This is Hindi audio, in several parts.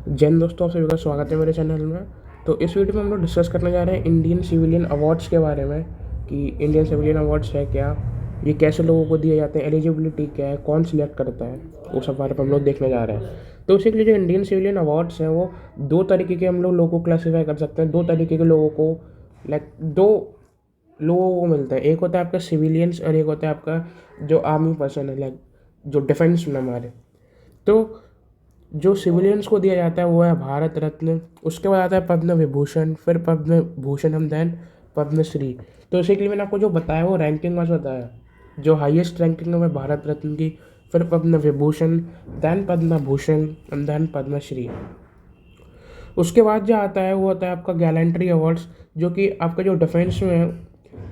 जैन दोस्तों, आप सभी का स्वागत है मेरे चैनल में। तो इस वीडियो में हम लोग डिस्कस करने जा रहे हैं इंडियन सिविलियन अवार्ड्स के बारे में कि इंडियन सिविलियन अवार्ड्स है क्या, ये कैसे लोगों को दिए जाते हैं, एलिजिबिलिटी क्या है, कौन सिलेक्ट करता है, वो सब बारे में हम लोग देखने जा रहे हैं। तो बेसिकली जो इंडियन सिविलियन अवार्ड्स हैं वो दो तरीके के हम लोगों को क्लासीफाई कर सकते हैं। दो तरीके के लोगों को दो लोगों को मिलता है। एक होता है आपका सिविलियंस और एक होता है आपका जो आर्मी पर्सन है, जो डिफेंस में हमारे। तो जो सिविलियंस को दिया जाता है वो है भारत रत्न, उसके बाद आता है पद्म विभूषण, फिर पद्म भूषण हम देन पद्मश्री। तो इसी के लिए मैंने आपको जो बताया वो रैंकिंग वाइज बताया। जो हाईएस्ट रैंकिंग है भारत रत्न की, फिर Padma Vibhushan, then Padma Bhushan and then Padmashri. उसके बाद जो आता है वो होता है आपका गैलेंट्री अवार्ड्स, जो कि आपका जो डिफेंस में है,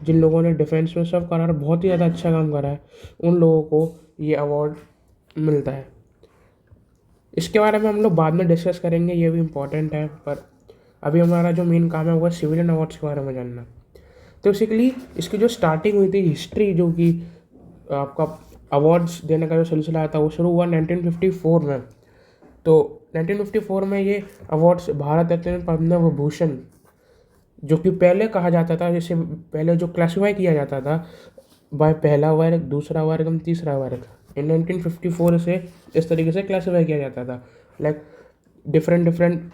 जिन लोगों ने डिफेंस में सब करा है, बहुत ही ज़्यादा अच्छा काम करा है, उन लोगों को ये अवार्ड मिलता है। इसके बारे में हम लोग बाद में डिस्कस करेंगे, ये भी इम्पॉर्टेंट है, पर अभी हमारा जो मेन काम है वो है सिविलियन अवार्ड्स के बारे में जानना। तो बेसिकली इसकी जो स्टार्टिंग हुई थी, हिस्ट्री जो कि आपका अवार्ड्स देने का जो सिलसिला था वो शुरू हुआ 1954 में। तो 1954 में ये अवार्ड्स भारत रत्न, पद्म विभूषण, जो कि पहले कहा जाता था, जैसे पहले जो क्लासीफाई किया जाता था बाय पहला वर्ग, दूसरा वर्ग एवं तीसरा वर्ग, इन 1954 से इस तरीके से क्लासीफाई किया जाता था। लाइक डिफरेंट डिफरेंट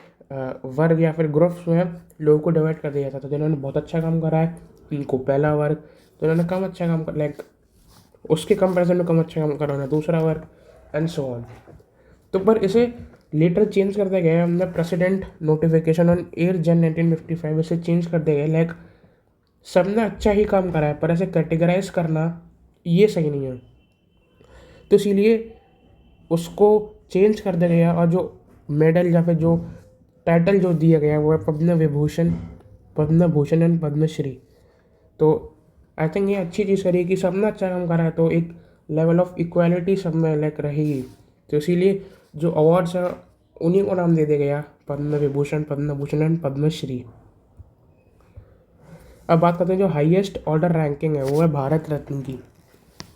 वर्ग या फिर ग्रुप्स में लोगों को डिवाइड कर दिया जाता था। जिन्होंने बहुत अच्छा काम करा है इनको पहला वर्ग, जिन्होंने कम अच्छा काम कर उसके कंपेरिजन में कम अच्छा काम करा उन्हें दूसरा वर्ग, एंड सो ऑन। तो पर इसे लेटर चेंज करते गए हमने, प्रेसिडेंट नोटिफिकेशन ऑन 8 जन 1955 इसे चेंज कर दिया गया। सबने अच्छा ही काम करा है, पर ऐसे कैटेगराइज करना ये सही नहीं है। तो इसीलिए उसको चेंज कर दिया गया और जो मेडल या फिर जो टाइटल जो दिया गया वो है पद्म विभूषण, पद्म भूषण एंड पद्मश्री। तो आई थिंक ये अच्छी चीज़ करी कि सबने अच्छा काम करा है, तो एक लेवल ऑफ इक्वालिटी सब में रहेगी। तो इसीलिए जो अवार्ड्स हैं उन्हीं को नाम दे दिया गया, पद्म विभूषण, पद्म भूषण एंड पद्मश्री। अब बात करते हैं जो हाईएस्ट ऑर्डर रैंकिंग है वो है भारत रत्न की।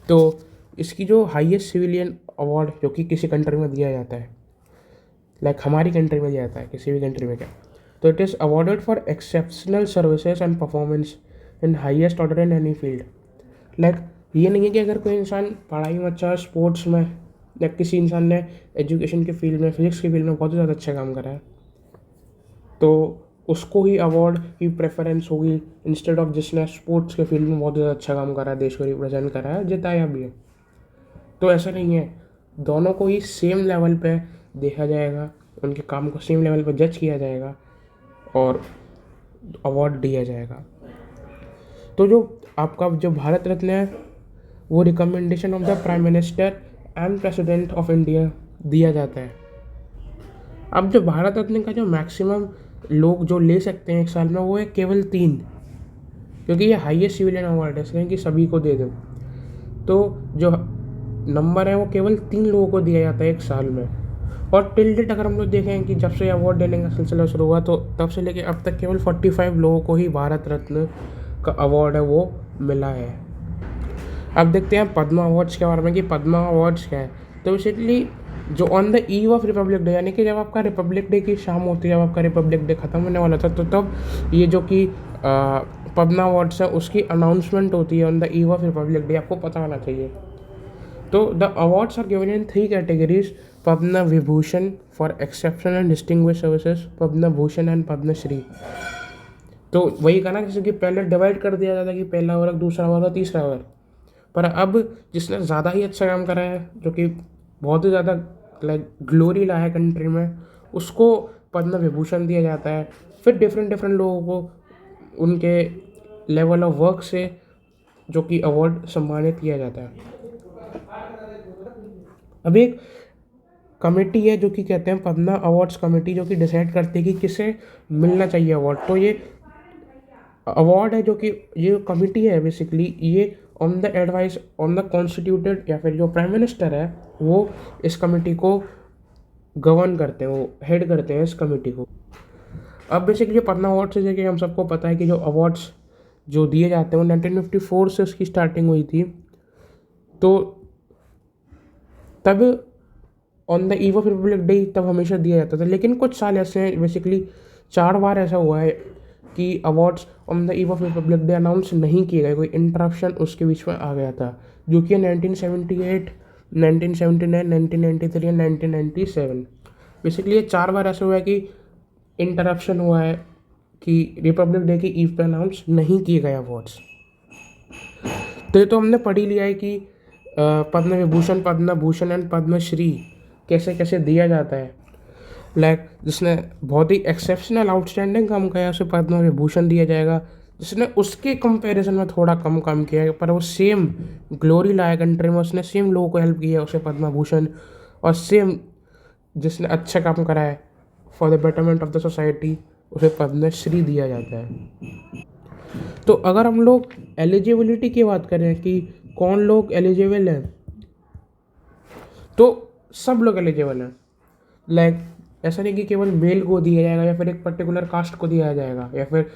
तो इसकी जो हाईएस्ट सिविलियन अवार्ड जो कि किसी कंट्री में दिया जाता है, हमारी कंट्री में दिया जाता है, किसी भी कंट्री में क्या, तो it is awarded for exceptional services and performance in highest order in any field. ये नहीं है कि अगर कोई इंसान पढ़ाई में अच्छा है, स्पोर्ट्स में, या किसी इंसान ने एजुकेशन के फील्ड में, फिजिक्स के फील्ड में बहुत ज़्यादा अच्छा काम करा है, तो उसको ही अवार्ड की प्रेफरेंस होगी इंस्टेड ऑफ जिसने स्पोर्ट्स के फील्ड में बहुत ज़्यादा अच्छा काम करा है, देश को रिप्रेजेंट करा है, जिताया भी है। तो ऐसा नहीं है, दोनों को ही सेम लेवल पे देखा जाएगा, उनके काम को सेम लेवल पे जज किया जाएगा और अवार्ड दिया जाएगा। तो जो आपका जो भारत रत्न है वो recommendation of the prime minister and president of India दिया जाता है। अब जो भारत रत्न का जो मैक्सिमम लोग जो ले सकते हैं एक साल में वो है केवल 3, क्योंकि ये हाईएस्ट सिविलियन अवार्ड है, इसलिए कि सभी को दे दो। तो जो नंबर है वो केवल 3 लोगों को दिया जाता है एक साल में। और टिल डेट अगर हम लोग देखें कि जब से अवार्ड देने का सिलसिला शुरू हुआ तो तब से लेके अब तक केवल 45 लोगों को ही भारत रत्न का अवार्ड है वो मिला है। अब देखते हैं पद्मा अवार्ड्स के बारे में कि पद्मा अवार्ड्स क्या है। तो बेसिकली जो on the eve of Republic day, यानी कि जब आपका रिपब्लिक डे की शाम होती है, जब आपका रिपब्लिक डे ख़त्म होने वाला था, तो तब ये जो कि पद्मा अवार्ड्स है उसकी अनाउंसमेंट होती है on the eve of Republic Day, आपको पता होना चाहिए। तो the awards are given in 3 categories, Padma Vibhushan for exceptional and distinguish services, Padma Bhushan and Padmashri. तो वही कहा ना, जैसे कि पहले डिवाइड कर दिया जाता कि पहला वर्ग, दूसरा वर्ग, तीसरा वर्ग, पर अब जिसने ज़्यादा ही अच्छा काम करा है, जो कि बहुत ही ज़्यादा ग्लोरी लाया है कंट्री में, उसको पद्म विभूषण दिया जाता है। फिर डिफरेंट डिफरेंट लोगों को उनके लेवल ऑफ वर्क से जो कि अवार्ड सम्मानित किया जाता है। अब एक कमेटी है जो कि कहते हैं पद्मा अवार्ड्स कमेटी, जो कि डिसाइड करती है कि किसे मिलना चाहिए अवार्ड। तो ये अवार्ड है जो कि ये कमेटी है बेसिकली, ये on the advice on the constituted, या फिर जो प्राइम मिनिस्टर है वो इस कमेटी को गवर्न करते हैं, वो हेड करते हैं इस कमेटी को। अब बेसिकली पद्मा अवार्ड से जैसे हम सबको पता है कि जो अवार्ड्स जो दिए जाते हैं वो 1954 से उसकी स्टार्टिंग हुई थी। तो तब on the eve of Republic day तब हमेशा दिया जाता था, लेकिन कुछ साल ऐसे हैं, बेसिकली 4 बार ऐसा हुआ है कि awards on the eve of Republic day announce नहीं किए गए, कोई इंटरप्शन उसके बीच में आ गया था, जो कि 1978, 1979, 1993 एंड 1997। बेसिकली ये 4 बार ऐसा हुआ है कि इंटरप्शन हुआ है कि रिपब्लिक डे की ईव पे अनाउंस नहीं किए गए अवार्ड्स। तो ये तो हमने पढ़ ही लिया है कि पद्म विभूषण, पद्म भूषण एंड पद्मश्री कैसे कैसे दिया जाता है। जिसने बहुत ही एक्सेप्शनल आउटस्टैंडिंग काम किया है उसे पद्म विभूषण दिया जाएगा, जिसने उसके कंपैरिजन में थोड़ा कम काम किया है पर वो सेम ग्लोरी लाया कंट्री में, उसने सेम लोगों को हेल्प किया है, उसे पद्म भूषण, और सेम जिसने अच्छा काम करा है for the betterment of the society उसे पद्मश्री दिया जाता है। तो अगर हम लोग एलिजिबिलिटी की बात करें कि कौन लोग एलिजिबल हैं, तो सब लोग एलिजिबल हैं। ऐसा नहीं कि केवल मेल को दिया जाएगा या फिर एक पर्टिकुलर कास्ट को दिया जाएगा या फिर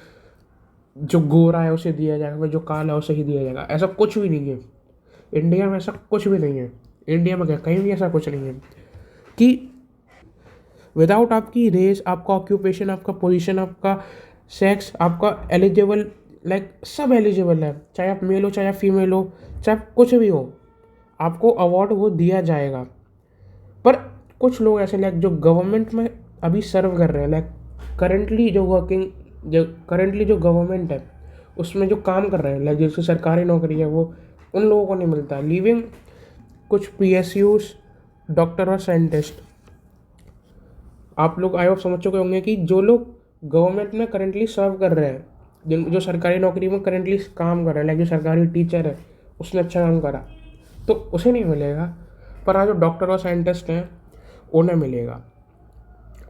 जो गोरा है उसे दिया जाएगा, फिर जो काला है उसे ही दिया जाएगा, ऐसा कुछ भी नहीं है। इंडिया में ऐसा कुछ भी नहीं है। इंडिया में क्या, कहीं भी ऐसा कुछ नहीं है कि विदाउट आपकी रेस, आपका ऑक्यूपेशन, आपका पोजीशन, आपका सेक्स, आपका एलिजिबल, सब एलिजिबल है, चाहे आप मेल हो, चाहे आप फीमेल हो, चाहे आप कुछ भी हो, आपको अवार्ड वो दिया जाएगा। पर कुछ लोग ऐसे जो गवर्नमेंट में अभी सर्व कर रहे हैं, करंटली जो गवर्नमेंट है उसमें जो काम कर रहे हैं, जैसे सरकारी नौकरी है, वो उन लोगों को नहीं मिलता। लिविंग कुछ PSUs, डॉक्टर और साइंटिस्ट, आप लोग आई होप समझ चुके होंगे कि जो लोग गवर्नमेंट में करंटली सर्व कर रहे हैं, जो सरकारी नौकरी में करंटली काम कर रहे हैं, जो सरकारी टीचर है उसने अच्छा काम करा तो उसे नहीं मिलेगा, पर आज जो डॉक्टर और साइंटिस्ट हैं उन्हें मिलेगा।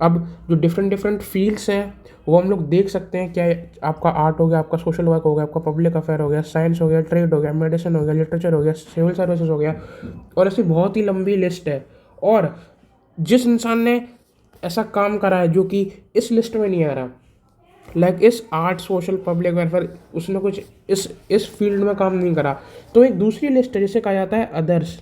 अब जो डिफरेंट फील्ड्स हैं वो हम लोग देख सकते हैं, क्या आपका आर्ट हो गया, आपका सोशल वर्क हो गया, आपका पब्लिक अफेयर हो गया, साइंस हो गया, ट्रेड हो गया, मेडिसिन हो गया, लिटरेचर हो गया, सिविल सर्विसेज हो गया, और ऐसी बहुत ही लंबी लिस्ट है। और जिस इंसान ने ऐसा काम करा है जो कि इस लिस्ट में नहीं आ रहा, इस आर्ट, सोशल, पब्लिक वेलफेयर, उसने कुछ इस फील्ड में काम नहीं करा, तो एक दूसरी लिस्ट है जिसे कहा जाता है अदर्स।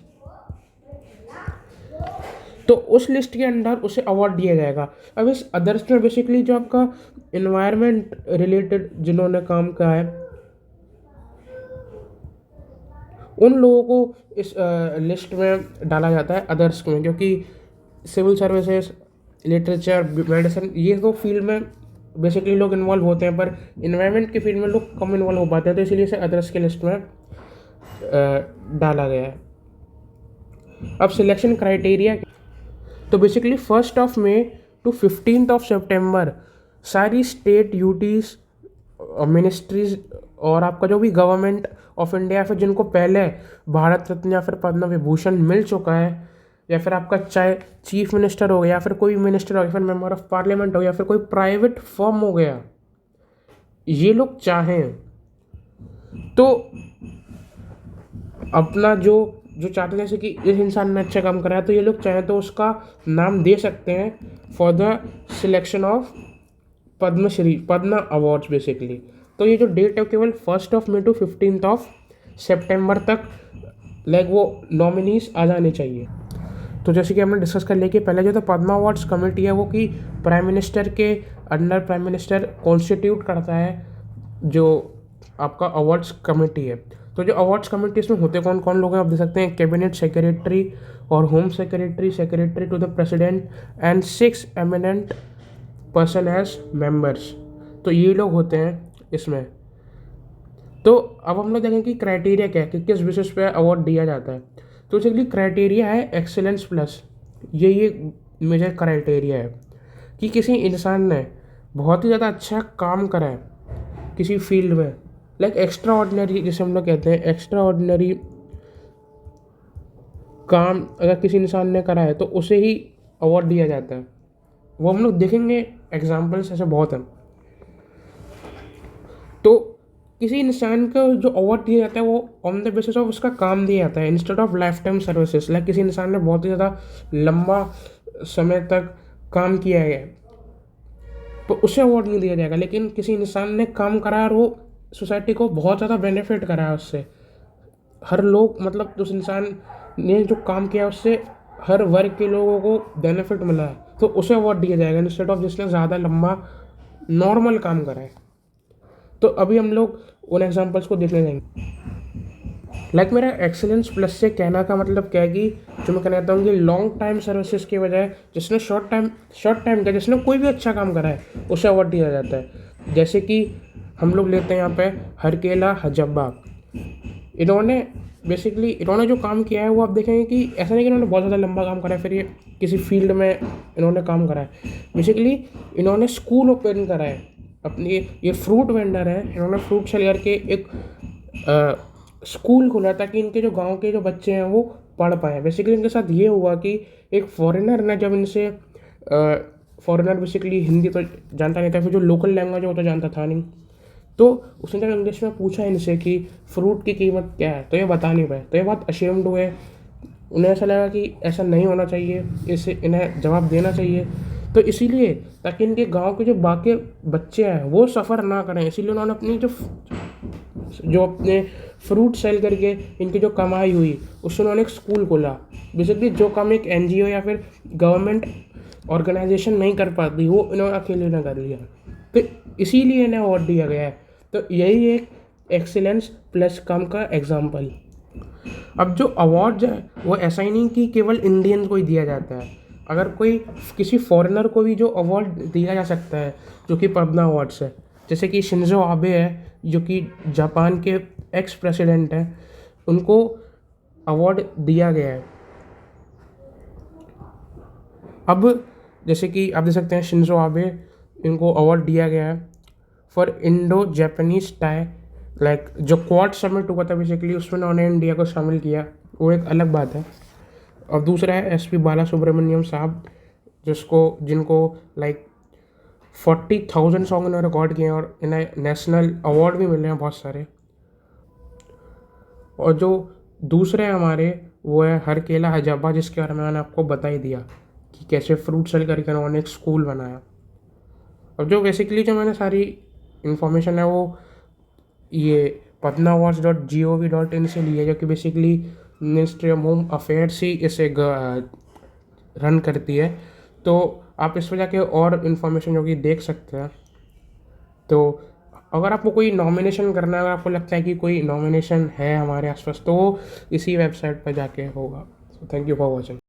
तो उस लिस्ट के अंडर उसे अवार्ड दिया जाएगा। अब इस अदर्स में बेसिकली जो आपका इन्वायरमेंट रिलेटेड जिन्होंने काम किया है उन लोगों को इस लिस्ट में डाला जाता है अदर्स में, क्योंकि सिविल सर्विसेज, लिटरेचर, मेडिसिन, ये दो फील्ड में बेसिकली लोग इन्वॉल्व होते हैं, पर इन्वायरमेंट की फील्ड में लोग कम इन्वॉल्व हो पाते हैं, तो इसलिए इसे अदर्स के लिस्ट में डाला गया है। अब सिलेक्शन क्राइटेरिया, तो बेसिकली 1 मई टू 15 सितंबर सारी स्टेट यूटीज़, मिनिस्ट्रीज और आपका जो भी गवर्नमेंट ऑफ इंडिया फिर जिनको पहले भारत रत्न या फिर पद्म विभूषण मिल चुका है, या फिर आपका चाहे चीफ मिनिस्टर हो गया या फिर कोई मिनिस्टर हो गया, फिर मेंबर ऑफ पार्लियामेंट हो गया, फिर कोई प्राइवेट फर्म हो गया, ये लोग चाहें तो अपना जो चाहते हैं, जैसे कि इस इंसान ने अच्छा काम करा है तो ये लोग चाहें तो उसका नाम दे सकते हैं for the selection of Padmashri, Padma awards basically. तो ये जो डेट है केवल 1 मई टू 15 सितंबर तक वो नॉमिनीज आ जाने चाहिए। तो जैसे कि हमने डिस्कस कर लिया कि पहले जो तो पद्मा अवार्ड्स कमेटी है वो कि प्राइम मिनिस्टर के अंडर प्राइम मिनिस्टर कॉन्स्टिट्यूट करता है जो आपका अवार्ड्स कमेटी है। तो जो अवार्ड्स कमेटी इसमें होते कौन कौन लोग हैं आप देख सकते हैं, कैबिनेट सेक्रेटरी और home secretary, secretary to the president and 6 eminent person as members. तो ये लोग होते हैं इसमें। तो अब हम लोग देखें कि क्राइटेरिया क्या है कि किस बेसिस पे अवार्ड दिया जाता है। तो बेसिकली क्राइटेरिया है एक्सेलेंस प्लस, ये मेजर क्राइटेरिया है कि किसी इंसान ने बहुत ही ज़्यादा अच्छा काम करा है किसी फील्ड में, एक्स्ट्रा ऑर्डिनरी, जिसे हम लोग कहते हैं एक्स्ट्रा ऑर्डिनरी काम अगर किसी इंसान ने करा है तो उसे ही अवार्ड दिया जाता है। वो हम लोग देखेंगे, एग्जाम्पल्स ऐसे बहुत हैं। तो किसी इंसान को जो अवार्ड दिया जाता है वो ऑन द बेसिस ऑफ उसका काम दिया जाता है instead of life time services. किसी इंसान ने बहुत ही ज़्यादा लंबा समय तक काम किया है तो उसे अवार्ड नहीं दिया जाएगा, लेकिन किसी इंसान ने काम करा और वो सोसाइटी को बहुत ज़्यादा बेनिफिट करा है उससे, हर लोग उस इंसान ने जो काम किया उससे हर वर्ग के लोगों को बेनिफिट मिला है, तो उसे अवार्ड दिया जाएगा इंस्टेड ऑफ जिसने ज़्यादा लंबा नॉर्मल काम करा है। तो अभी हम लोग उन एग्जांपल्स को देखने जाएंगे। मेरा एक्सीलेंस प्लस से कहना का मतलब क्या है कि जो मैं कहना चाहता हूँ कि लॉन्ग टाइम सर्विसेज के बजाय जिसने शॉर्ट टाइम का जिसने कोई भी अच्छा काम करा है उसे अवार्ड दिया जाता है। जैसे कि हम लोग लेते हैं यहाँ पे हरकेला हजब्बा। इन्होंने जो काम किया है वो आप देखेंगे कि ऐसा नहीं कि इन्होंने बहुत ज़्यादा लंबा काम करा है फिर ये किसी फील्ड में इन्होंने काम करा है। बेसिकली इन्होंने स्कूल ओपन करा है अपनी। ये फ्रूट वेंडर है, इन्होंने फ्रूट सेल करके एक स्कूल खोला ताकि इनके जो गांव के जो बच्चे हैं वो पढ़ पाएँ। बेसिकली इनके साथ ये हुआ कि एक फॉरेनर ने जब इनसे फॉरेनर बेसिकली हिंदी तो जानता नहीं था, फिर जो लोकल लैंग्वेज है वो तो जानता था नहीं, तो उसने जब इंग्लिश में पूछा इनसे कि फ्रूट की कीमत क्या है तो ये बता नहीं पाए। तो ये बहुत अशेम्ड हुए, उन्हें ऐसा लगा कि ऐसा नहीं होना चाहिए, इसे इन्हें जवाब देना चाहिए। तो इसीलिए ताकि इनके गांव के जो बाकी बच्चे हैं वो सफ़र ना करें, इसीलिए उन्होंने अपनी जो अपने फ्रूट सेल करके इनकी जो कमाई हुई उससे उन्होंने एक स्कूल खोला। बेसिकली जो काम एक एनजीओ या फिर गवर्नमेंट ऑर्गेनाइजेशन नहीं कर पाती वो इन्होंने अकेले ने कर लिया, तो इसीलिए इन्हें अवार्ड दिया गया है। तो यही एक एक्सीलेंस प्लस काम का एग्जाम्पल। अब जो अवार्ड्स है वो ऐसा ही नहीं कि केवल इंडियन को ही दिया जाता है, अगर कोई किसी फॉरेनर को भी जो अवार्ड दिया जा सकता है जो कि पद्मा अवार्ड्स है। जैसे कि शिंजो आबे है जो कि जापान के एक्स प्रेसिडेंट हैं, उनको अवार्ड दिया गया है। अब जैसे कि आप देख सकते हैं शिंजो आबे, इनको अवार्ड दिया गया है फॉर इंडो जापानीज टाई। जो क्वाड समिट हुआ था बेसिकली उसमें उन्होंने इंडिया को शामिल किया, वो एक अलग बात है। और दूसरा है एसपी बाला सुब्रमण्यम साहब, जिनको 40,000 सॉन्ग इन्होंने रिकॉर्ड किए हैं और इन्हें नेशनल अवार्ड भी मिले हैं बहुत सारे। और जो दूसरे हमारे वो है हरकेला हजाबा, जिसके बारे में मैंने आपको बता ही दिया कि कैसे फ्रूट सेल करके उन्होंने एक स्कूल बनाया। अब जो बेसिकली जो मैंने सारी इन्फॉर्मेशन है वो ये padmaAwards.gov.in से ली है, जो कि basically ministry of home affairs ही इसे रन करती है। तो आप इस पर जाके और इन्फॉर्मेशन जो कि देख सकते हैं। तो अगर आपको कोई नॉमिनेशन करना है, अगर आपको लगता है कि कोई नॉमिनेशन है हमारे आसपास, तो वो इसी वेबसाइट पर जाके होगा। So thank you for watching.